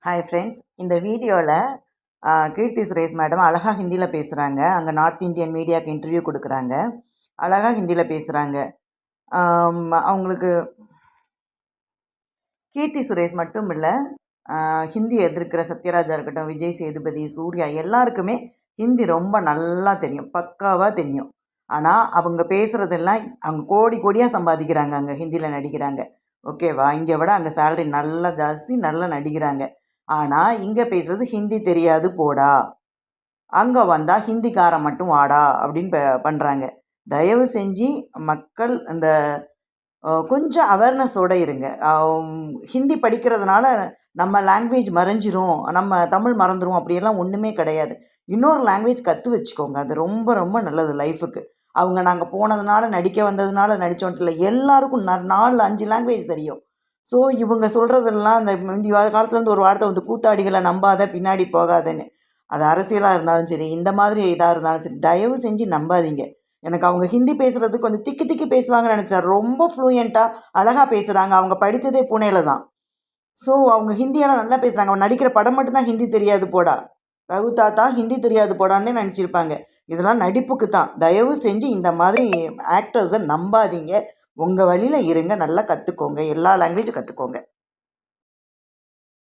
Hi friends, இந்த வீடியோவில் Keerthy Suresh madam அழகாக ஹிந்தியில் பேசுகிறாங்க. அங்கே நார்த் இந்தியன் மீடியாவுக்கு இன்டர்வியூ கொடுக்குறாங்க. அழகாக ஹிந்தியில் பேசுகிறாங்க. அவங்களுக்கு கீர்த்தி சுரேஷ் மட்டும் இல்லை, ஹிந்தி எதிர்க்கிற சத்யராஜா இருக்கட்டும், விஜய் சேதுபதி, சூர்யா எல்லாருக்குமே ஹிந்தி ரொம்ப நல்லா தெரியும், பக்காவாக தெரியும். ஆனால் அவங்க பேசுகிறதெல்லாம் அவங்க கோடி கோடியாக சம்பாதிக்கிறாங்க, அங்கே ஹிந்தியில் நடிக்கிறாங்க. ஓகேவா? இங்கே விட அங்கே சேலரி நல்லா ஜாஸ்தி, நல்லா நடிக்கிறாங்க. ஆனால் இங்கே பேசுகிறது ஹிந்தி தெரியாது போடா, அங்கே வந்தால் ஹிந்திக்காரன் மட்டும் வாடா அப்படின்னு பண்ணுறாங்க. தயவு செஞ்சு மக்கள் இந்த கொஞ்சம் அவேர்னஸோடு இருங்க. ஹிந்தி படிக்கிறதுனால நம்ம லாங்குவேஜ் மறைஞ்சிரும், நம்ம தமிழ் மறந்துடும் அப்படியெல்லாம் ஒன்றுமே கிடையாது. இன்னொரு லாங்குவேஜ் கற்று வச்சுக்கோங்க, அது ரொம்ப ரொம்ப நல்லது லைஃபுக்கு. அவங்க நாங்கள் போனதுனால நடிக்க வந்ததுனால நடித்தோன்ட்டு இல்லை, எல்லாருக்கும் 4-5 லாங்குவேஜ் தெரியும். ஸோ இவங்க சொல்கிறதெல்லாம் இந்த முந்தி காலத்துலேருந்து ஒரு வார்த்தை வந்து கூத்தாடிகளை நம்பாத பின்னாடி போகாதன்னு. அது அரசியலாக இருந்தாலும் சரி, இந்த மாதிரி இதாக இருந்தாலும் சரி, தயவு செஞ்சு நம்பாதீங்க. எனக்கு அவங்க ஹிந்தி பேசுகிறது கொஞ்சம் திக்கி திக்கி பேசுவாங்கன்னு நினச்சேன். ரொம்ப ஃப்ளூயண்ட்டாக அழகாக பேசுகிறாங்க. அவங்க படித்ததே புனேல தான். ஸோ அவங்க ஹிந்தியெல்லாம் நல்லா பேசுகிறாங்க. அவன் நடிக்கிற படம் மட்டும்தான் ஹிந்தி தெரியாது போடா, ரகு தாத்தா ஹிந்தி தெரியாது போடான்னு நினச்சிருப்பாங்க. இதெல்லாம் நடிப்புக்கு தான். தயவு செஞ்சு இந்த மாதிரி ஆக்டர்ஸை நம்பாதீங்க. உங்கள் வழியில் இருங்க, நல்லா கற்றுக்கோங்க, எல்லா லாங்குவேஜும் கற்றுக்கோங்க.